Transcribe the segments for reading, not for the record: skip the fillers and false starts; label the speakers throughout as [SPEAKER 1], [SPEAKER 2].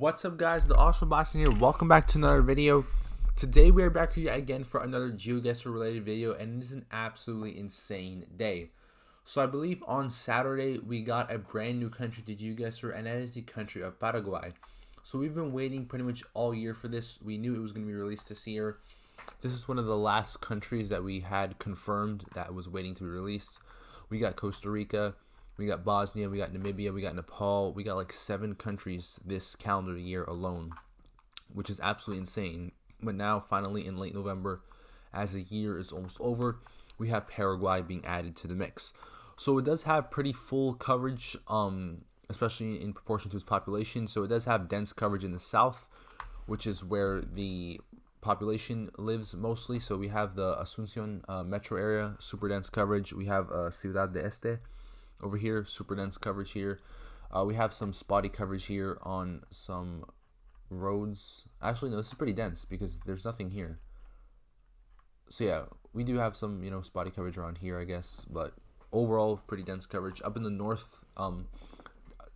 [SPEAKER 1] What's up, guys? The Awesome Boxing here. Welcome back to another video. Today we are back here again for another GeoGuessr related video, and it is an absolutely insane day. So I believe on Saturday we got a brand new country to GeoGuessr, and that is the country of Paraguay. So we've been waiting pretty much all year for this. We knew it was going to be released this year. This is one of the last countries that we had confirmed that was waiting to be released. We got Costa Rica, we got Bosnia, we got Namibia, we got Nepal. We got like 7 countries this calendar year alone, which is absolutely insane. But now, finally, in late November, as the year is almost over, we have Paraguay being added to the mix. So it does have pretty full coverage, especially in proportion to its population. So it does have dense coverage in the south, which is where the population lives mostly. So we have the Asunción metro area, super dense coverage. We have Ciudad de Este over here, super dense coverage here. We have some spotty coverage here on some roads. Actually, no, this is pretty dense because there's nothing here. So yeah, we do have some, spotty coverage around here, I guess, but overall pretty dense coverage. Up in the north,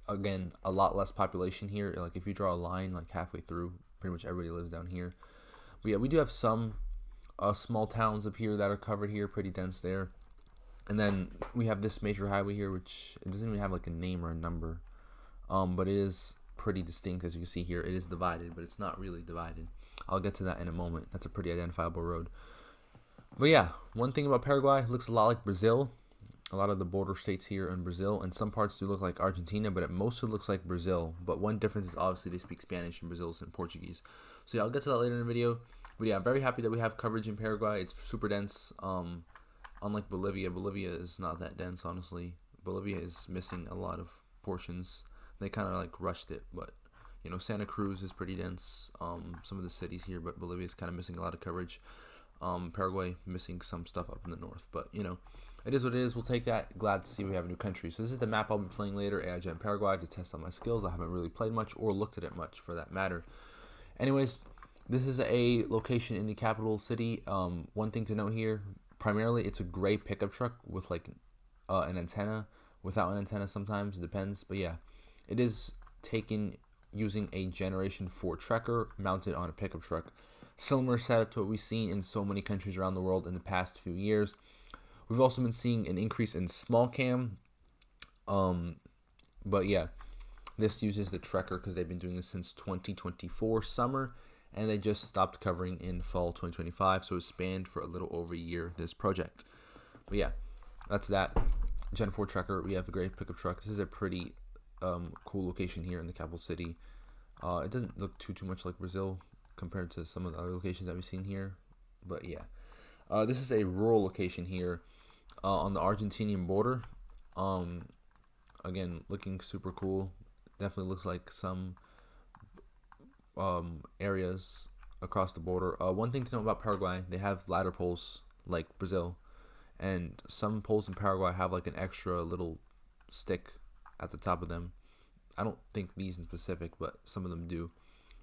[SPEAKER 1] again, a lot less population here. Like if you draw a line like halfway through, pretty much everybody lives down here. But yeah, we do have some small towns up here that are covered here, pretty dense there. And then we have this major highway here, which it doesn't even have like a name or a number, but it is pretty distinct. As you can see here, it is divided, but it's not really divided. I'll get to that in a moment. That's a pretty identifiable road. But yeah, one thing about Paraguay, it looks a lot like Brazil. A lot of the border states here in Brazil, and some parts do look like Argentina, but it mostly looks like Brazil. But one difference is obviously they speak Spanish, and Brazil is in Portuguese. So yeah, I'll get to that later in the video. But yeah, I'm very happy that we have coverage in Paraguay. It's super dense. Unlike Bolivia is not that dense, honestly. Bolivia is missing a lot of portions. They kind of like rushed it, but Santa Cruz is pretty dense. Some of the cities here, but Bolivia is kind of missing a lot of coverage. Paraguay missing some stuff up in the north, but it is what it is. We'll take that. Glad to see we have a new country. So this is the map I'll be playing later, AIGN Paraguay, to test out my skills. I haven't really played much or looked at it much for that matter. Anyways, this is a location in the capital city. One thing to note here, primarily it's a gray pickup truck with like an antenna, without an antenna sometimes, it depends. But yeah, it is taken using a Generation 4 tracker mounted on a pickup truck. Similar setup to what we've seen in so many countries around the world in the past few years. We've also been seeing an increase in small cam. But yeah, this uses the tracker because they've been doing this since 2024 summer, and they just stopped covering in fall 2025, so it spanned for a little over a year, this project. But yeah, that's that. Gen 4 tracker, we have a great pickup truck. This is a pretty cool location here in the capital city. It doesn't look too much like Brazil compared to some of the other locations that we've seen here, but yeah. This is a rural location here on the Argentinian border. Again, looking super cool. Definitely looks like some areas across the border. One thing to know about Paraguay, they have ladder poles like Brazil, and some poles in Paraguay have like an extra little stick at the top of them. I don't think these in specific, but some of them do.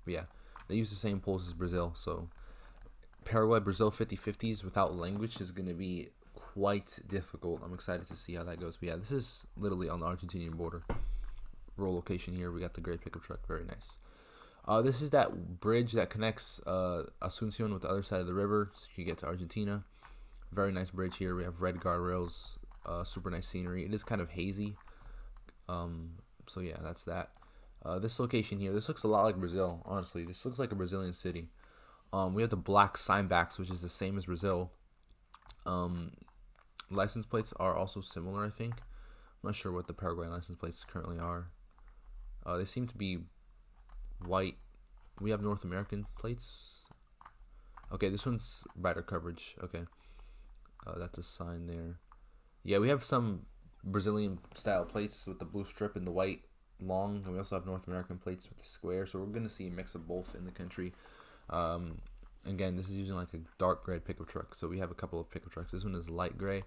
[SPEAKER 1] But yeah, they use the same poles as Brazil. So Paraguay, Brazil 50-50s without language is going to be quite difficult. I'm excited to see how that goes. But yeah, this is literally on the Argentinian border. Rural location here. We got the great pickup truck. Very nice. This is that bridge that connects Asunción with the other side of the river, so you get to Argentina. Very nice bridge here. We have red guardrails, super nice scenery. It is kind of hazy. So yeah, that's that. This location here, this looks a lot like Brazil, honestly. This looks like a Brazilian city. We have the black sign backs, which is the same as Brazil. License plates are also similar, I think. I'm not sure what the Paraguay license plates currently are. They seem to be white. We have North American plates. Okay, this one's brighter coverage. Okay, that's a sign there. Yeah, we have some Brazilian style plates with the blue strip and the white long, and we also have North American plates with the square. So we're gonna see a mix of both in the country. Again, this is using like a dark gray pickup truck. So we have a couple of pickup trucks. This one is light gray,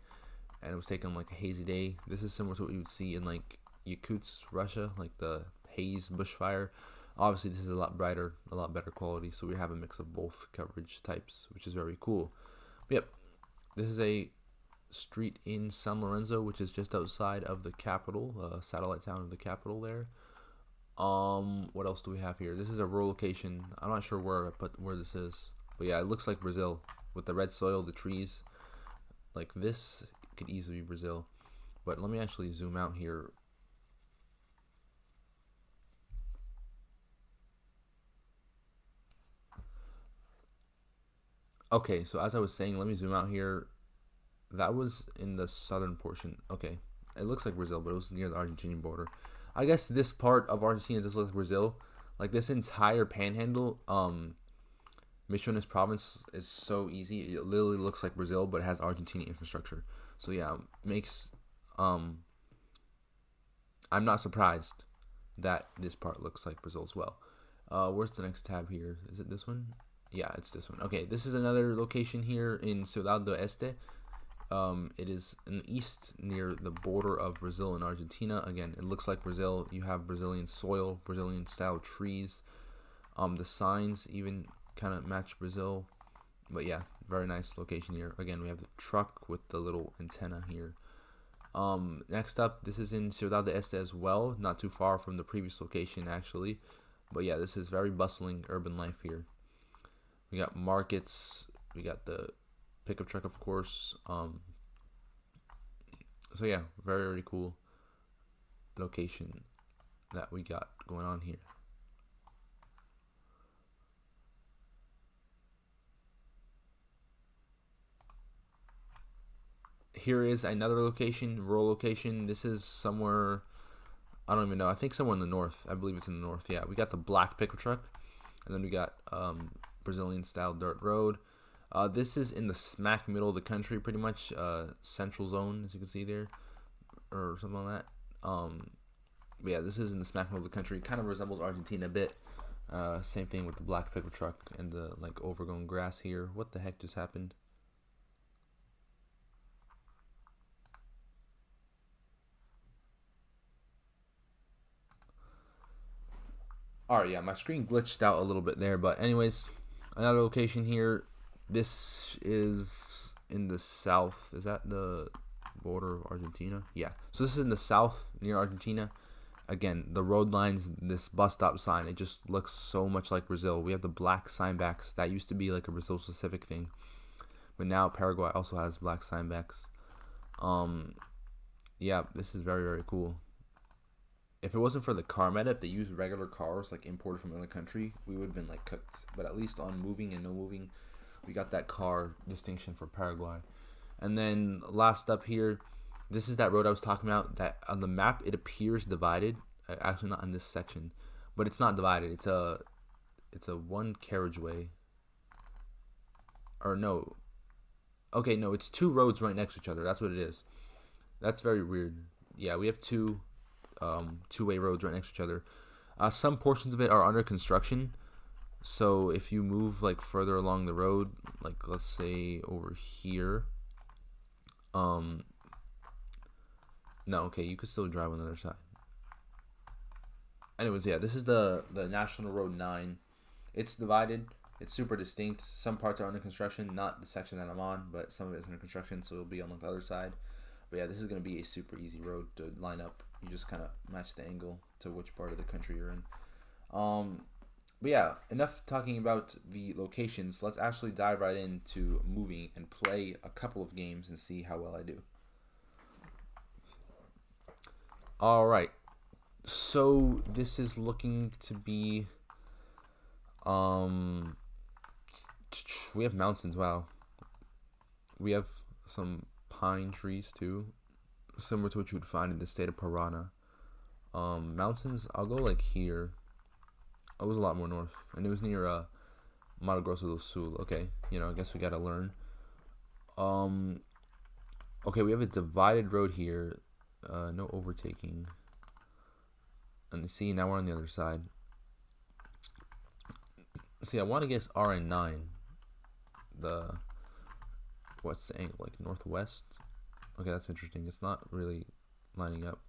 [SPEAKER 1] and it was taken like a hazy day. This is similar to what you would see in like Yakutsk, Russia, like the haze bushfire. Obviously, this is a lot brighter, a lot better quality. So we have a mix of both coverage types, which is very cool. But yep, this is a street in San Lorenzo, which is just outside of the capital, satellite town of the capital there. What else do we have here? This is a rural location. I'm not sure where this is, but yeah, it looks like Brazil with the red soil, the trees. Like this could easily be Brazil, but let me actually zoom out here. Okay, so as I was saying, let me zoom out here. That was in the southern portion. Okay, it looks like Brazil, but it was near the Argentinian border. I guess this part of Argentina does look like Brazil. Like this entire panhandle, Misiones province is so easy. It literally looks like Brazil, but it has Argentinian infrastructure. So yeah, makes I'm not surprised that this part looks like Brazil as well. Where's the next tab here? Is it this one? Yeah, it's this one. Okay, this is another location here in Ciudad do Este. It is in the east near the border of Brazil and Argentina. Again, it looks like Brazil. You have Brazilian soil, Brazilian style trees. The signs even kind of match Brazil. But yeah, very nice location here. Again, we have the truck with the little antenna here. Next up, this is in Ciudad de Este as well, not too far from the previous location actually. But yeah, this is very bustling urban life here. We got markets, we got the pickup truck, of course. So yeah, very, very cool location that we got going on here. Here is another location, rural location. This is somewhere, I don't even know. I think somewhere in the north. I believe it's in the north. Yeah, we got the black pickup truck, and then we got Brazilian style dirt road. This is in the smack middle of the country, pretty much central zone, as you can see there, or something like that. But yeah, this is in the smack middle of the country. Kind of resembles Argentina a bit. Same thing with the black pickup truck and the like overgrown grass here. What the heck just happened? Alright, yeah, my screen glitched out a little bit there, but anyways, another location here. This is in the south. Is that the border of Argentina? Yeah. So this is in the south near Argentina. Again, the road lines, this bus stop sign, it just looks so much like Brazil. We have the black sign backs. That used to be like a Brazil specific thing, but now Paraguay also has black sign backs. Yeah, this is very, very cool. If it wasn't for the car meta, if they used regular cars like imported from another country, we would have been like cooked. But at least on moving and no moving, we got that car distinction for Paraguay. And then last up here, this is that road I was talking about. That on the map it appears divided. Actually, not in this section, but it's not divided. It's a one carriageway. Or no. Okay, no, it's two roads right next to each other. That's what it is. That's very weird. Yeah, we have two-way roads right next to each other. Some portions of it are under construction, so if you move like further along the road, like let's say over here, no, okay, you could still drive on the other side. Anyways, yeah, this is the National Road 9. It's divided. It's super distinct. Some parts are under construction, not the section that I'm on, but some of it is under construction, so it'll be on the other side. But yeah, this is going to be a super easy road to line up. You just kind of match the angle to which part of the country you're in. But yeah, enough talking about the locations. Let's actually dive right into moving and play a couple of games and see how well I do. All right. So this is looking to be we have mountains. Wow. We have some pine trees too, similar to what you would find in the state of Parana. Mountains, I'll go like here. I was a lot more north, and it was near Mato Grosso do Sul. Okay, you know, I guess we gotta learn. Okay, we have a divided road here. No overtaking. And see, now we're on the other side. See, I want to guess RN9. What's the angle, like northwest? Okay, that's interesting. It's not really lining up.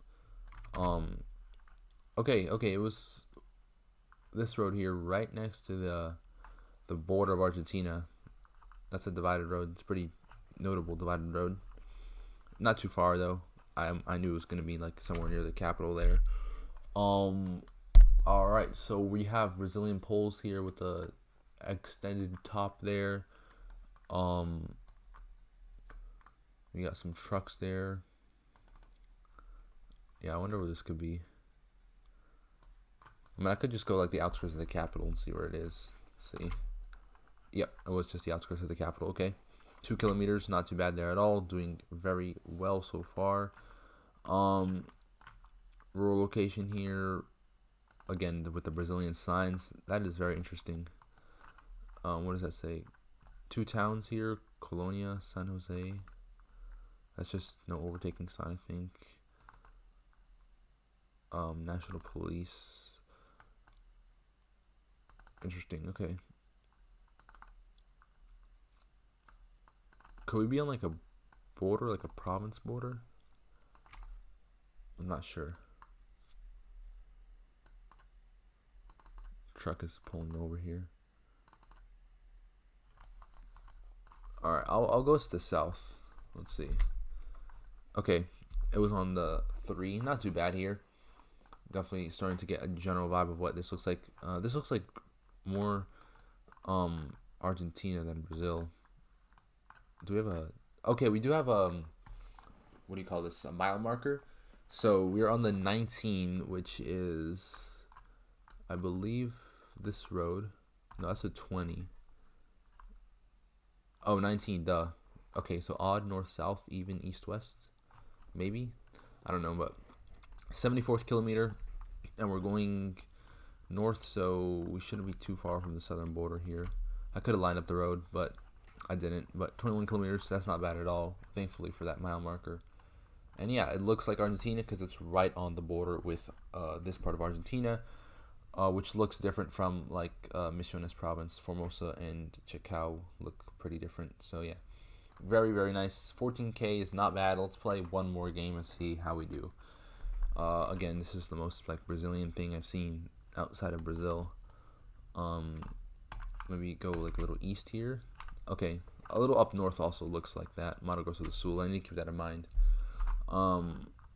[SPEAKER 1] Okay, it was this road here right next to the border of Argentina. That's a divided road. It's pretty notable divided road. Not too far though. I knew it was gonna be like somewhere near the capital there. All right, so we have Brazilian poles here with a extended top there. We got some trucks there. Yeah, I wonder where this could be. I mean, I could just go like the outskirts of the capital and see where it is. Let's see. Yep, it was just the outskirts of the capital. Okay, 2 kilometers, not too bad there at all. Doing very well so far. Rural location here. Again, with the Brazilian signs, that is very interesting. What does that say? 2 towns here: Colonia, San Jose. That's just no overtaking sign, I think. National Police. Interesting. Okay. Could we be on like a border, like a province border? I'm not sure. Truck is pulling over here. All right, I'll go to the south. Let's see. Okay, it was on the 3. Not too bad here. Definitely starting to get a general vibe of what this looks like. This looks like more Argentina than Brazil. Do we have a... Okay, we do have a... What do you call this? A mile marker. So we're on the 19, which is, I believe, this road. No, that's a 20. Oh, 19, duh. Okay, so odd, north, south, even, east, west. Maybe? I don't know, but 74th kilometer. And we're going north, so we shouldn't be too far from the southern border here. I could have lined up the road, but I didn't. But 21 kilometers, that's not bad at all, thankfully, for that mile marker. And yeah, it looks like Argentina because it's right on the border with this part of Argentina, which looks different from like Misiones province. Formosa and Chacao look pretty different. So yeah, very, very nice. 14K is not bad. Let's play one more game and see how we do. Again, this is the most like Brazilian thing I've seen outside of Brazil. Maybe go like a little east here. Okay, a little up north also looks like that. Mato Grosso do Sul. I need to keep that in mind.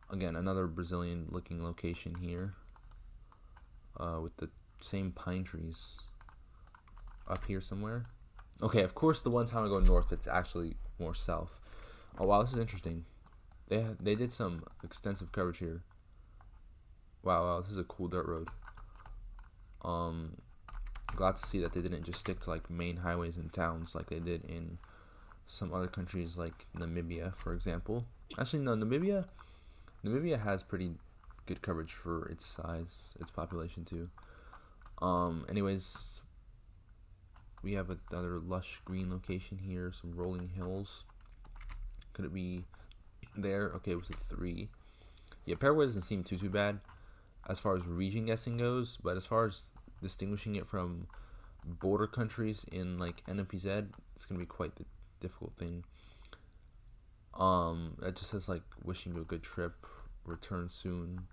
[SPEAKER 1] Again, another Brazilian looking location here, with the same pine trees up here somewhere. Okay, of course the one time I go north it's actually more south. Oh wow, this is interesting. They did some extensive coverage here. Wow, this is a cool dirt road. Glad to see that they didn't just stick to like main highways and towns like they did in some other countries like Namibia, for example. Actually, no, Namibia has pretty good coverage for its size, its population too. Anyways, we have another lush green location here, some rolling hills. Could it be there? Okay, it was a 3. Yeah, Paraguay doesn't seem too bad as far as region guessing goes, but as far as distinguishing it from border countries in like NMPZ, it's gonna be quite the difficult thing. It just says like wishing you a good trip, return soon,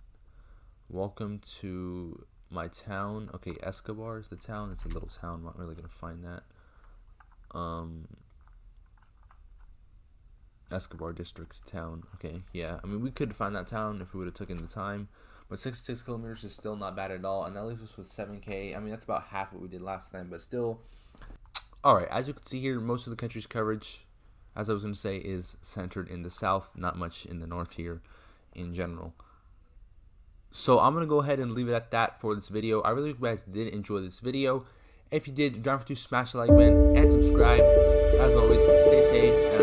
[SPEAKER 1] welcome to my town. Okay, Escobar is the town. It's a little town. I'm not really gonna find that. Escobar district town. Okay, yeah, I mean we could find that town if we would have taken the time, but 66 kilometers is still not bad at all, and that leaves us with 7K. I mean that's about half what we did last time, but still. Alright, as you can see here, most of the country's coverage, as I was going to say, is centered in the south, not much in the north here in general. So I'm going to go ahead and leave it at that for this video. I really hope you guys did enjoy this video. If you did, don't forget to smash the like button and subscribe. As always, stay safe, and